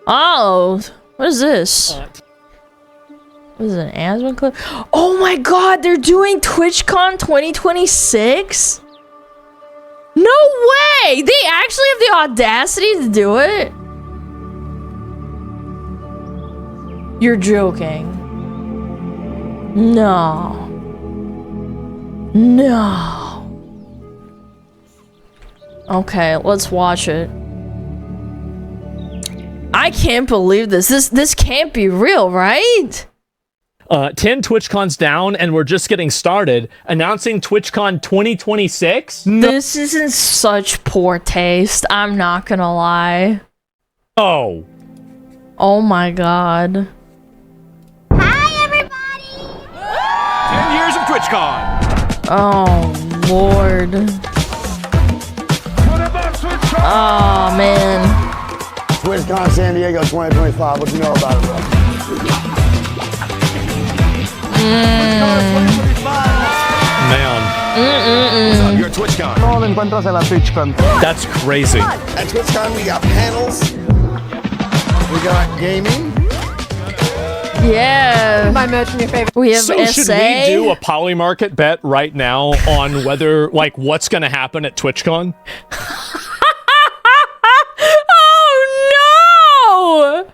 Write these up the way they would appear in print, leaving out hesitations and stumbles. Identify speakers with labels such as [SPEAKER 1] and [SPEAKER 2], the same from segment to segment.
[SPEAKER 1] Oh, what is this? What is it, an asthma clip? Oh my god, they're doing TwitchCon 2026? No way! They actually have the audacity to do it? You're joking. No. No. Okay, let's watch it. I can't believe this. This can't be real, right?
[SPEAKER 2] 10 TwitchCons down, and we're just getting started. Announcing TwitchCon 2026?
[SPEAKER 1] This is in such poor taste. I'm not gonna lie.
[SPEAKER 2] Oh.
[SPEAKER 1] Oh my god.
[SPEAKER 3] Hi, everybody!
[SPEAKER 4] 10 years of TwitchCon!
[SPEAKER 1] Oh, Lord. Oh, man.
[SPEAKER 5] TwitchCon San Diego 2025. What you know about it, bro?
[SPEAKER 2] Man.
[SPEAKER 4] You're at TwitchCon.
[SPEAKER 5] No me encuentras en la TwitchCon.
[SPEAKER 2] That's crazy.
[SPEAKER 5] At TwitchCon, we got panels. We got gaming.
[SPEAKER 1] Yeah.
[SPEAKER 3] My merch and your favorite.
[SPEAKER 1] We have
[SPEAKER 2] So
[SPEAKER 1] SA.
[SPEAKER 2] should we do a Polymarket bet right now on whether, like, what's gonna happen at TwitchCon?
[SPEAKER 1] Oh, no!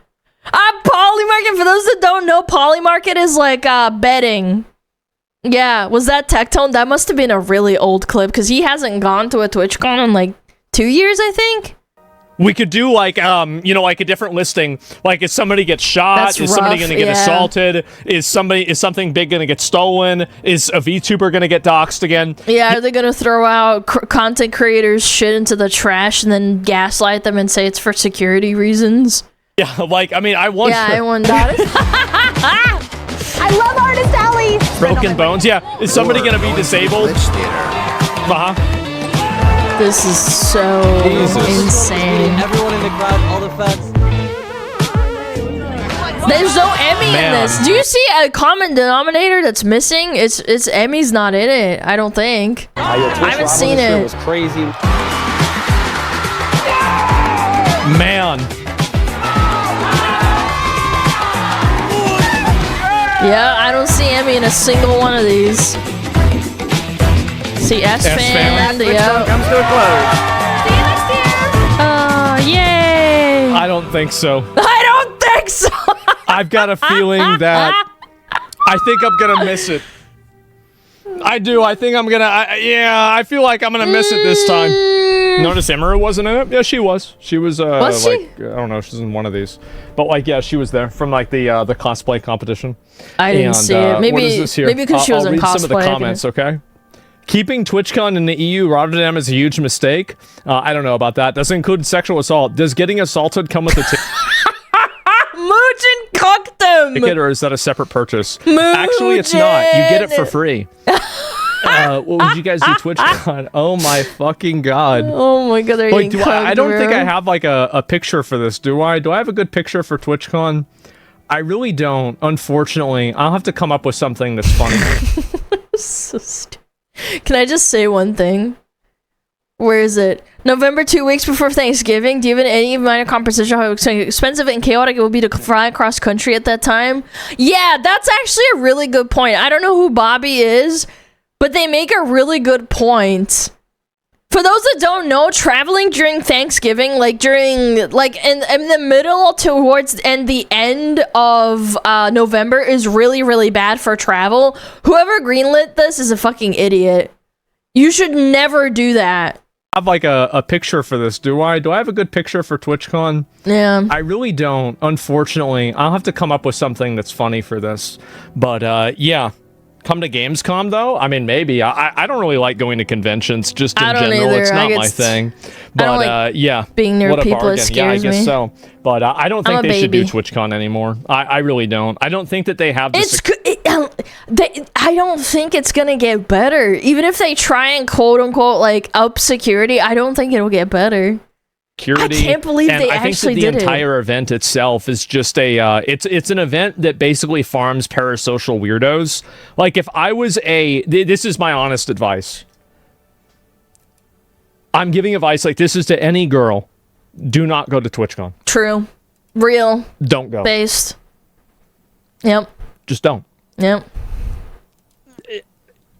[SPEAKER 1] Polymarket, for those that don't know, Polymarket is like betting. Yeah, was that Tectone? That must have been a really old clip, because he hasn't gone to a TwitchCon in like 2 years, I think.
[SPEAKER 2] We could do like, you know, like a different listing. Like, if somebody gets shot,
[SPEAKER 1] That's
[SPEAKER 2] is somebody
[SPEAKER 1] rough,
[SPEAKER 2] gonna get
[SPEAKER 1] yeah.
[SPEAKER 2] assaulted? Is something big gonna get stolen? Is a VTuber gonna get doxxed again?
[SPEAKER 1] Yeah, are they gonna throw out content creators' shit into the trash and then gaslight them and say it's for security reasons?
[SPEAKER 2] Yeah, like, I mean, I wonder.
[SPEAKER 1] Yeah, I wonder.
[SPEAKER 3] I love Artist Alley!
[SPEAKER 2] Broken bones. Yeah, is somebody gonna be disabled? Uh-huh.
[SPEAKER 1] This is so insane.
[SPEAKER 6] Everyone in the crowd, all the fans.
[SPEAKER 1] There's no Emmy in
[SPEAKER 2] Man.
[SPEAKER 1] this. Do you see a common denominator that's missing? It's Emmy's not in it. I don't think. I haven't seen
[SPEAKER 6] It
[SPEAKER 1] it.
[SPEAKER 6] was crazy.
[SPEAKER 2] Man.
[SPEAKER 1] Yeah, I don't see Emmy in a single one of these. See S-Fan, yeah.
[SPEAKER 4] Comes to a close.
[SPEAKER 3] See you next year!
[SPEAKER 1] Yay!
[SPEAKER 2] I don't think so.
[SPEAKER 1] I don't think so!
[SPEAKER 2] I've got a feeling that I think I'm gonna miss it. I do. I think I'm gonna. Yeah, I feel like I'm gonna miss it this time. Notice Emery wasn't in it. Yeah, she was. She was.
[SPEAKER 1] Was she?
[SPEAKER 2] Like, I don't know. She's in one of these, but like, yeah, she was there from like the cosplay competition.
[SPEAKER 1] I didn't see it. Maybe
[SPEAKER 2] what is this here?
[SPEAKER 1] maybe because she was
[SPEAKER 2] I'll
[SPEAKER 1] in
[SPEAKER 2] read
[SPEAKER 1] cosplay.
[SPEAKER 2] some of the comments, okay? Keeping TwitchCon in the EU, Rotterdam is a huge mistake. I don't know about that. Doesn't include sexual assault. Does getting assaulted come with a
[SPEAKER 1] Mooch and cooked him!
[SPEAKER 2] ticket, or is that a separate purchase? Actually, it's not. You get it for free. What would you guys do TwitchCon? Oh my fucking god.
[SPEAKER 1] Oh my god, they're
[SPEAKER 2] Wait,
[SPEAKER 1] getting
[SPEAKER 2] I don't think I
[SPEAKER 1] cooked,
[SPEAKER 2] have like a picture for this, do I? Do I have a good picture for TwitchCon? I really don't, unfortunately. I'll have to come up with something that's funny.
[SPEAKER 1] So stupid. Can I just say one thing? Where is it? November, 2 weeks before Thanksgiving. Do you have any minor comprehension how expensive and chaotic it will be to fly across country at that time? Yeah, that's actually a really good point. I don't know who Bobby is, but they make a really good point. For those that don't know, traveling during Thanksgiving, like during, like in the middle towards and the end of November is really, really bad for travel. Whoever greenlit this is a fucking idiot. You should never do that.
[SPEAKER 2] I have like a picture for this, do I? Do I have a good picture for TwitchCon?
[SPEAKER 1] Yeah.
[SPEAKER 2] I really don't, unfortunately. I'll have to come up with something that's funny for this. But yeah. Come to Gamescom though? I mean, maybe. I don't really like going to conventions just in general.
[SPEAKER 1] Either.
[SPEAKER 2] It's not my thing. But
[SPEAKER 1] I don't like
[SPEAKER 2] yeah.
[SPEAKER 1] being near
[SPEAKER 2] what a
[SPEAKER 1] people, it
[SPEAKER 2] bargain. Yeah, I
[SPEAKER 1] scares
[SPEAKER 2] guess
[SPEAKER 1] me.
[SPEAKER 2] so. But I don't
[SPEAKER 1] I'm
[SPEAKER 2] think
[SPEAKER 1] a
[SPEAKER 2] they should do
[SPEAKER 1] baby.
[SPEAKER 2] TwitchCon anymore. I really don't. I don't think that they have the
[SPEAKER 1] I don't think it's gonna get better. Even if they try and quote unquote like up security, I don't think it'll get better.
[SPEAKER 2] security.
[SPEAKER 1] I can't believe
[SPEAKER 2] and
[SPEAKER 1] they
[SPEAKER 2] I think
[SPEAKER 1] actually
[SPEAKER 2] that
[SPEAKER 1] did
[SPEAKER 2] the
[SPEAKER 1] it.
[SPEAKER 2] entire event itself is just a it's an event that basically farms parasocial weirdos. Like if I was this is my honest advice. I'm giving advice like this is to any girl. Do not go to TwitchCon.
[SPEAKER 1] True. Real.
[SPEAKER 2] Don't go.
[SPEAKER 1] Based. Yep.
[SPEAKER 2] Just don't.
[SPEAKER 1] Yep.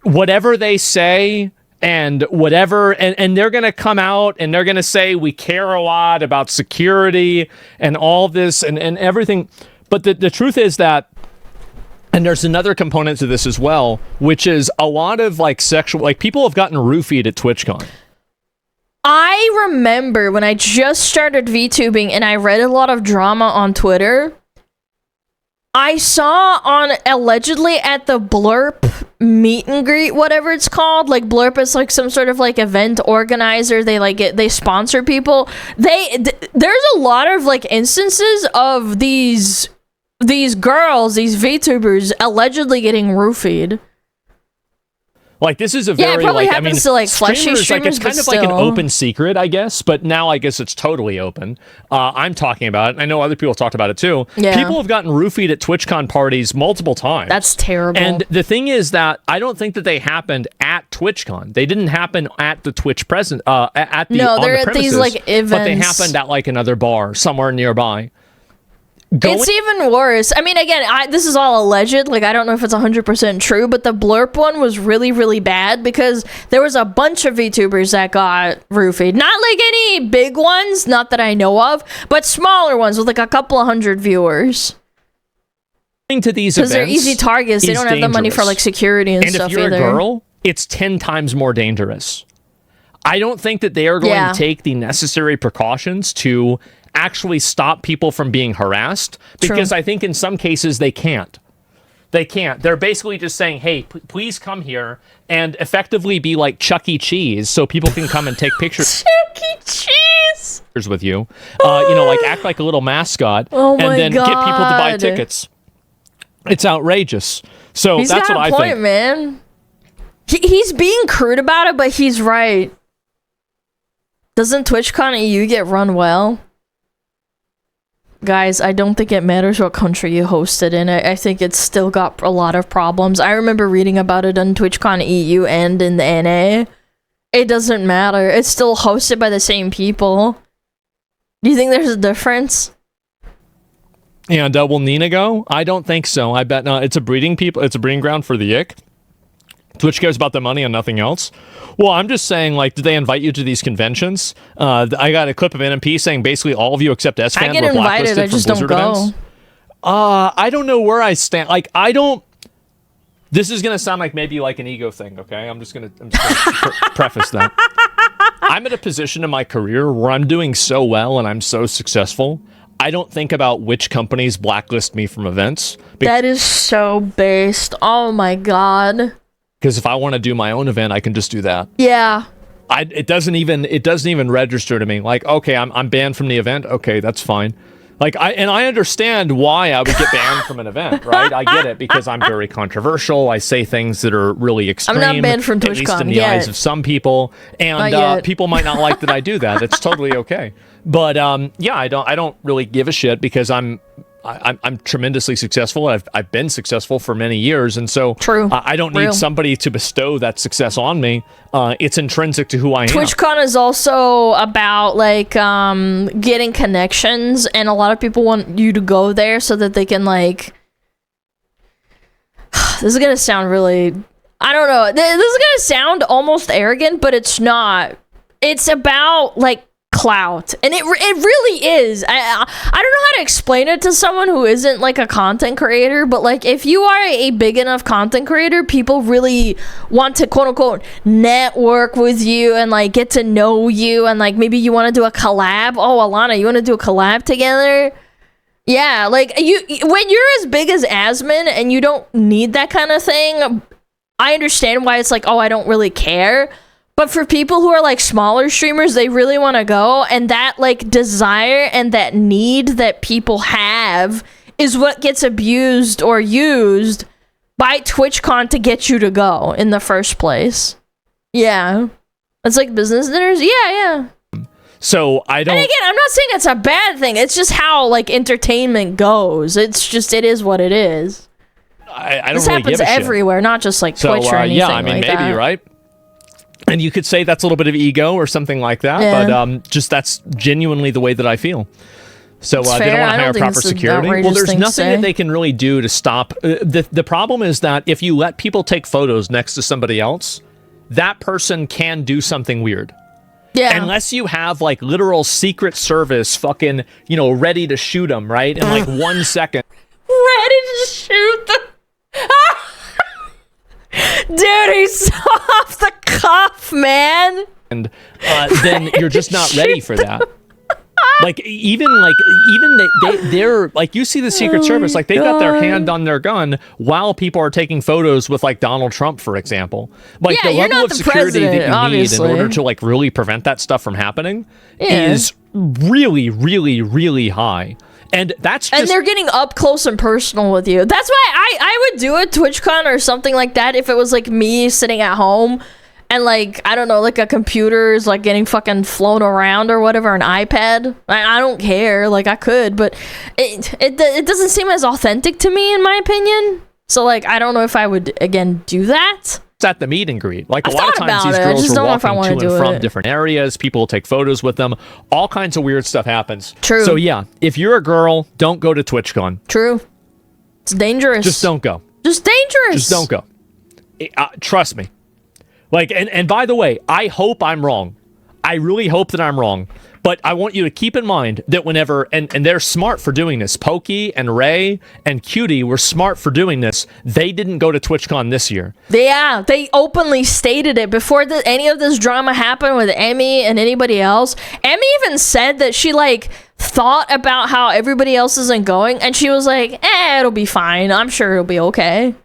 [SPEAKER 2] Whatever they say and whatever, and they're going to come out and they're going to say we care a lot about security and all this and everything. But the truth is that, and there's another component to this as well, which is a lot of like sexual, like people have gotten roofied at TwitchCon.
[SPEAKER 1] I remember when I just started VTubing and I read a lot of drama on Twitter. I saw on allegedly at the Blurp meet and greet, whatever it's called. Like Blurp is like some sort of like event organizer. They like they sponsor people. There's a lot of like instances of these girls, these VTubers allegedly getting roofied.
[SPEAKER 2] Like this is a
[SPEAKER 1] it
[SPEAKER 2] very
[SPEAKER 1] probably
[SPEAKER 2] like
[SPEAKER 1] happens to like fleshy
[SPEAKER 2] like
[SPEAKER 1] streamers,
[SPEAKER 2] it's kind
[SPEAKER 1] but
[SPEAKER 2] of like an
[SPEAKER 1] still.
[SPEAKER 2] open secret, I guess. But now I guess it's totally open. I'm talking about it. I know other people talked about it too.
[SPEAKER 1] Yeah.
[SPEAKER 2] People have gotten roofied at TwitchCon parties multiple times.
[SPEAKER 1] That's terrible.
[SPEAKER 2] And the thing is that I don't think that they happened at TwitchCon. They didn't happen at the Twitch present at the
[SPEAKER 1] No,
[SPEAKER 2] on
[SPEAKER 1] they're
[SPEAKER 2] the
[SPEAKER 1] at these,
[SPEAKER 2] premises,
[SPEAKER 1] like,
[SPEAKER 2] but they
[SPEAKER 1] events.
[SPEAKER 2] happened at like another bar somewhere nearby.
[SPEAKER 1] It's even worse. I mean, again, this is all alleged. Like, I don't know if it's 100% true, but the Blurp one was really, really bad because there was a bunch of VTubers that got roofied. Not like any big ones, not that I know of, but smaller ones with like a couple of hundred viewers.
[SPEAKER 2] To these
[SPEAKER 1] Because they're
[SPEAKER 2] events
[SPEAKER 1] easy targets. They
[SPEAKER 2] is
[SPEAKER 1] don't have the money for
[SPEAKER 2] dangerous.
[SPEAKER 1] like security and stuff
[SPEAKER 2] if you're
[SPEAKER 1] either.
[SPEAKER 2] a girl, it's 10 times more dangerous. I don't think that they are going
[SPEAKER 1] Yeah.
[SPEAKER 2] to take the necessary precautions to actually stop people from being harassed because
[SPEAKER 1] True.
[SPEAKER 2] I think in some cases they can't. They can't. They're basically just saying, hey, please come here and effectively be like Chuck E. Cheese so people can come and take pictures
[SPEAKER 1] Chuck E. Cheese!
[SPEAKER 2] with you. You know, like act like a little mascot
[SPEAKER 1] Oh my
[SPEAKER 2] and then get people to buy
[SPEAKER 1] God.
[SPEAKER 2] tickets. It's outrageous. So
[SPEAKER 1] He's
[SPEAKER 2] that's
[SPEAKER 1] got
[SPEAKER 2] what
[SPEAKER 1] a
[SPEAKER 2] I
[SPEAKER 1] point,
[SPEAKER 2] think.
[SPEAKER 1] man. He's being crude about it, but he's right. Doesn't TwitchCon EU get run well? Guys, I don't think it matters what country you host it in. I think it's still got a lot of problems. I remember reading about it on TwitchCon EU and in the NA. It doesn't matter. It's still hosted by the same people. Do you think there's a difference?
[SPEAKER 2] And will Nina go? I don't think so. I bet not. It's a breeding ground for the ick. Twitch cares about the money and nothing else. Well, I'm just saying, like, did they invite you to these conventions? I got a clip of NMP saying basically all of you except S-Fan
[SPEAKER 1] I get
[SPEAKER 2] were
[SPEAKER 1] invited,
[SPEAKER 2] blacklisted
[SPEAKER 1] I just
[SPEAKER 2] from
[SPEAKER 1] don't
[SPEAKER 2] Blizzard
[SPEAKER 1] go.
[SPEAKER 2] events. I don't know where I stand. Like, I don't. This is gonna sound like maybe like an ego thing. Okay, I'm just gonna preface that. I'm at a position in my career where I'm doing so well and I'm so successful. I don't think about which companies blacklist me from events.
[SPEAKER 1] That is so based. Oh my god.
[SPEAKER 2] Because if I want to do my own event, I can just do that.
[SPEAKER 1] Yeah.
[SPEAKER 2] It doesn't even register to me. Like, okay, I'm banned from the event. Okay, that's fine. Like, I understand why I would get banned from an event, right? I get it because I'm very controversial. I say things that are really extreme.
[SPEAKER 1] I'm not banned from
[SPEAKER 2] at least
[SPEAKER 1] TwitchCon
[SPEAKER 2] in the
[SPEAKER 1] yet.
[SPEAKER 2] eyes of some people,
[SPEAKER 1] Not
[SPEAKER 2] and
[SPEAKER 1] yet.
[SPEAKER 2] people might not like that I do that. It's totally okay. But yeah, I don't really give a shit because I'm tremendously successful. I've been successful for many years, and so
[SPEAKER 1] True.
[SPEAKER 2] I don't need
[SPEAKER 1] Real.
[SPEAKER 2] somebody to bestow that success on me. It's intrinsic to who I am.
[SPEAKER 1] TwitchCon is also about like getting connections, and a lot of people want you to go there so that they can like. This is gonna sound really. I don't know. This is gonna sound almost arrogant, but it's not. It's about like clout, and it really is. I don't know how to explain it to someone who isn't like a content creator, but like if you are a big enough content creator, people really want to quote unquote network with you and like get to know you, and like maybe you want to do a collab. Oh, Alana, you want to do a collab together? Yeah, like when you're as big as Asmon and you don't need that kind of thing, I understand why it's like, oh, I don't really care. But for people who are like smaller streamers, they really want to go, and that like desire and that need that people have is what gets abused or used by TwitchCon to get you to go in the first place. Yeah. It's like business dinners. Yeah.
[SPEAKER 2] So I don't.
[SPEAKER 1] And again, I'm not saying it's a bad thing. It's just how like entertainment goes. It's just it is what it is.
[SPEAKER 2] I don't
[SPEAKER 1] this
[SPEAKER 2] really
[SPEAKER 1] happens
[SPEAKER 2] give a
[SPEAKER 1] everywhere, not just like
[SPEAKER 2] So,
[SPEAKER 1] Twitch or anything.
[SPEAKER 2] yeah, I mean,
[SPEAKER 1] like
[SPEAKER 2] maybe,
[SPEAKER 1] that.
[SPEAKER 2] right? And you could say that's a little bit of ego or something like that,
[SPEAKER 1] Yeah.
[SPEAKER 2] but just that's genuinely the way that I feel. So
[SPEAKER 1] It's
[SPEAKER 2] they
[SPEAKER 1] fair.
[SPEAKER 2] don't want
[SPEAKER 1] I
[SPEAKER 2] to hire
[SPEAKER 1] don't think
[SPEAKER 2] proper
[SPEAKER 1] it's an
[SPEAKER 2] security. Well,
[SPEAKER 1] outrageous
[SPEAKER 2] there's
[SPEAKER 1] thing to
[SPEAKER 2] nothing
[SPEAKER 1] say.
[SPEAKER 2] that they can really do to stop. The problem is that if you let people take photos next to somebody else, that person can do something weird.
[SPEAKER 1] Yeah.
[SPEAKER 2] Unless you have like literal Secret Service fucking, ready to shoot them, right? In like 1 second.
[SPEAKER 1] Ready to shoot them. Dude, he's so off the cuff, man.
[SPEAKER 2] And then you're just not ready for that. Like even they're like, you see the Secret Service, like they've got their hand on their gun while people are taking photos with like Donald Trump, for example. Like
[SPEAKER 1] Yeah,
[SPEAKER 2] the
[SPEAKER 1] you're
[SPEAKER 2] level
[SPEAKER 1] not
[SPEAKER 2] of
[SPEAKER 1] the
[SPEAKER 2] security that
[SPEAKER 1] president,
[SPEAKER 2] you need
[SPEAKER 1] obviously.
[SPEAKER 2] in order to like really prevent that stuff from happening
[SPEAKER 1] Yeah.
[SPEAKER 2] is really, really, really high. And that's just
[SPEAKER 1] And they're getting up close and personal with you. That's why I would do a TwitchCon or something like that if it was like me sitting at home and like, I don't know, like a computer is like getting fucking flown around or whatever, an iPad. I don't care. Like I could, but it doesn't seem as authentic to me in my opinion. So like, I don't know if I would again do that.
[SPEAKER 2] at the meet and greet. Like
[SPEAKER 1] I've
[SPEAKER 2] a lot of
[SPEAKER 1] thought
[SPEAKER 2] times
[SPEAKER 1] about
[SPEAKER 2] these
[SPEAKER 1] it. I
[SPEAKER 2] girls
[SPEAKER 1] just
[SPEAKER 2] are
[SPEAKER 1] don't know if I
[SPEAKER 2] walking
[SPEAKER 1] wanna
[SPEAKER 2] to and
[SPEAKER 1] do
[SPEAKER 2] from
[SPEAKER 1] it.
[SPEAKER 2] different areas. People will take photos with them. All kinds of weird stuff happens.
[SPEAKER 1] True.
[SPEAKER 2] So yeah, if you're a girl, don't go to TwitchCon.
[SPEAKER 1] True. It's dangerous.
[SPEAKER 2] Just don't go.
[SPEAKER 1] Just dangerous.
[SPEAKER 2] Just don't go. Trust me. Like, and by the way, I hope I'm wrong. I really hope that I'm wrong. But I want you to keep in mind that whenever, and they're smart for doing this, Pokey and Ray and Cutie were smart for doing this. They didn't go to TwitchCon this year.
[SPEAKER 1] Yeah, they openly stated it before any of this drama happened with Emmy and anybody else. Emmy even said that she like thought about how everybody else isn't going, and she was like, it'll be fine. I'm sure it'll be okay.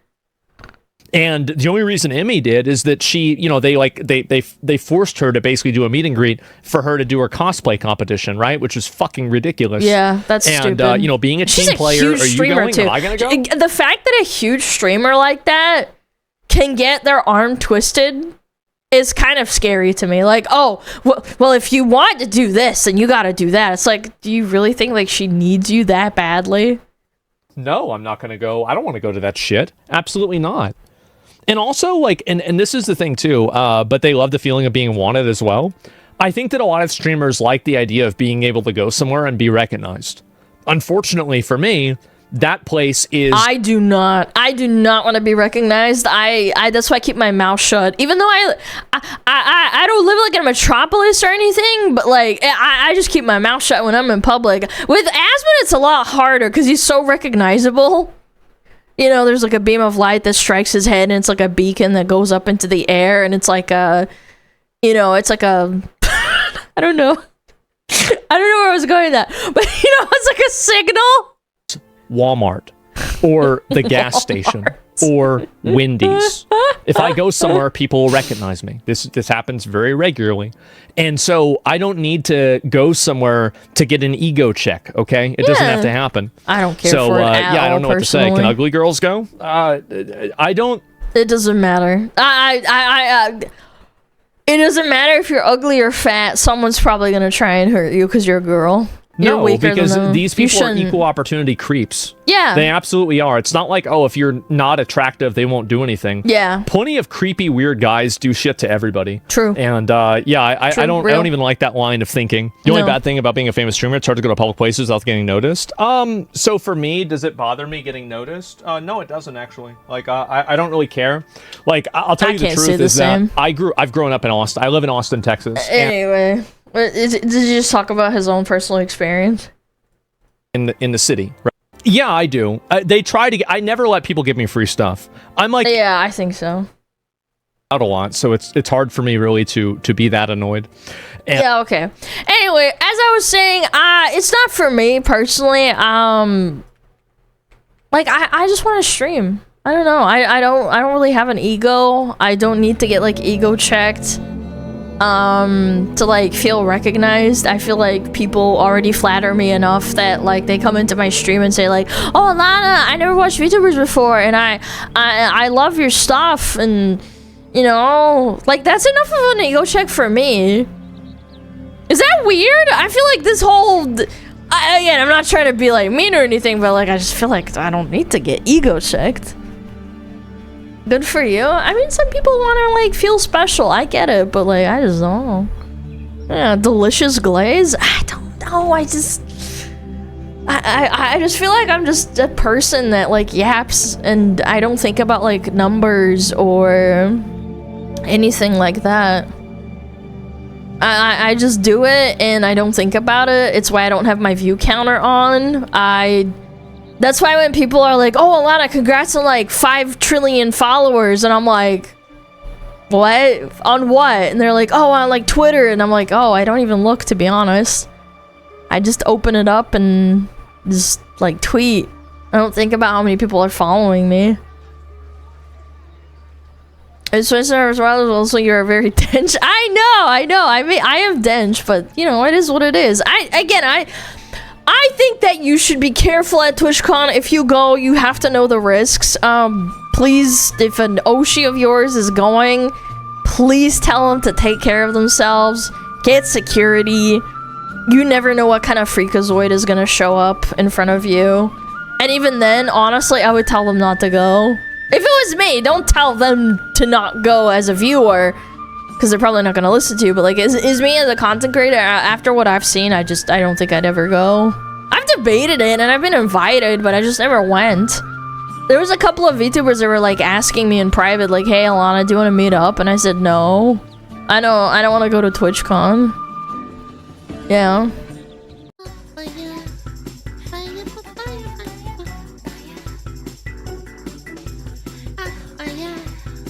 [SPEAKER 2] And the only reason Emmy did is that she, they forced her to basically do a meet and greet for her to do her cosplay competition, right? Which is fucking ridiculous.
[SPEAKER 1] Yeah, that's stupid.
[SPEAKER 2] And, being a
[SPEAKER 1] She's
[SPEAKER 2] team player,
[SPEAKER 1] huge
[SPEAKER 2] are you
[SPEAKER 1] streamer
[SPEAKER 2] going?
[SPEAKER 1] too.
[SPEAKER 2] Am I going to go?
[SPEAKER 1] The fact that a huge streamer like that can get their arm twisted is kind of scary to me. Like, oh, well, if you want to do this, then you got to do that. It's like, do you really think like she needs you that badly?
[SPEAKER 2] No, I'm not going to go. I don't want to go to that shit. Absolutely not. And also, like, and this is the thing too, but they love the feeling of being wanted as well. I think that a lot of streamers like the idea of being able to go somewhere and be recognized. Unfortunately for me, that place is...
[SPEAKER 1] I do not want to be recognized. I that's why I keep my mouth shut. Even though I don't live like in a metropolis or anything, but like I just keep my mouth shut when I'm in public. With Asmund, it's a lot harder because he's so recognizable. There's like a beam of light that strikes his head, and it's like a beacon that goes up into the air, and it's like a, it's like a, I don't know where I was going with that, but it's like a signal.
[SPEAKER 2] Walmart or the gas station or Wendy's. If I go somewhere, people will recognize me. This happens very regularly. And so I don't need to go somewhere to get an ego check, okay? It doesn't have to happen.
[SPEAKER 1] I don't care
[SPEAKER 2] so,
[SPEAKER 1] for it at
[SPEAKER 2] I don't
[SPEAKER 1] all,
[SPEAKER 2] know what to say. Can
[SPEAKER 1] personally.
[SPEAKER 2] ugly girls go? I don't...
[SPEAKER 1] It doesn't matter. It doesn't matter if you're ugly or fat. Someone's probably gonna try and hurt you because you're a girl. You're
[SPEAKER 2] No,
[SPEAKER 1] weaker
[SPEAKER 2] because
[SPEAKER 1] than them.
[SPEAKER 2] these
[SPEAKER 1] You
[SPEAKER 2] people are
[SPEAKER 1] shouldn't.
[SPEAKER 2] equal opportunity creeps.
[SPEAKER 1] Yeah.
[SPEAKER 2] They absolutely are. It's not like, if you're not attractive, they won't do anything.
[SPEAKER 1] Yeah.
[SPEAKER 2] Plenty of creepy, weird guys do shit to everybody.
[SPEAKER 1] True.
[SPEAKER 2] And I don't
[SPEAKER 1] real.
[SPEAKER 2] even like that line of thinking. The only
[SPEAKER 1] No.
[SPEAKER 2] bad thing about being a famous streamer, it's hard to go to public places without getting noticed. So for me, does it bother me getting noticed? No, it doesn't actually. Like I don't really care. Like I'll tell
[SPEAKER 1] I
[SPEAKER 2] you the
[SPEAKER 1] can't say
[SPEAKER 2] truth
[SPEAKER 1] the
[SPEAKER 2] is
[SPEAKER 1] same.
[SPEAKER 2] that I've grown up in Austin. I live in Austin, Texas. And
[SPEAKER 1] Anyway, did you just talk about his own personal experience?
[SPEAKER 2] in the city. Right? Yeah, I do. They try to. I never let people give me free stuff. I'm like
[SPEAKER 1] Yeah, I think so.
[SPEAKER 2] out a lot, so it's hard for me really to be that annoyed. And
[SPEAKER 1] Yeah, okay. Anyway, as I was saying, it's not for me personally. Like I just want to stream. I don't know. I don't really have an ego. I don't need to get like ego checked to like feel recognized. I feel like people already flatter me enough that like they come into my stream and say like, "Oh, Alana, I never watched VTubers before, and I love your stuff," and like that's enough of an ego check for me. Is that weird? I feel like this whole... again, I'm not trying to be like mean or anything, but like I just feel like I don't need to get ego checked. Good for you. I mean, some people want to like feel special. I get it, but like I just don't know. Yeah, delicious glaze. I don't know. I just feel like I'm just a person that like yaps, and I don't think about like numbers or anything like that. I just do it and I don't think about it. It's why I don't have my view counter on. That's why when people are like, oh, Alana, congrats on like 5 trillion followers, and I'm like, what? On what? And they're like, oh, on like Twitter, and I'm like, oh, I don't even look, to be honest. I just open it up and just like tweet. I don't think about how many people are following me. It's as well as also you're very dense. I know. I mean, I am dense, but you know, it is what it is. I think that you should be careful at TwitchCon. If you go, you have to know the risks. Please, if an Oshi of yours is going, please tell them to take care of themselves. Get security. You never know what kind of freakazoid is gonna show up in front of you. And even then, honestly, I would tell them not to go. If it was me, don't tell them to not go as a viewer, because they're probably not gonna listen to you. But like, is me as a content creator, after what I've seen, I don't think I'd ever go. I've debated it and I've been invited, but I just never went. There was a couple of VTubers that were like asking me in private, like, hey Alana, do you want to meet up? And I said no. I don't want to go to TwitchCon. Yeah.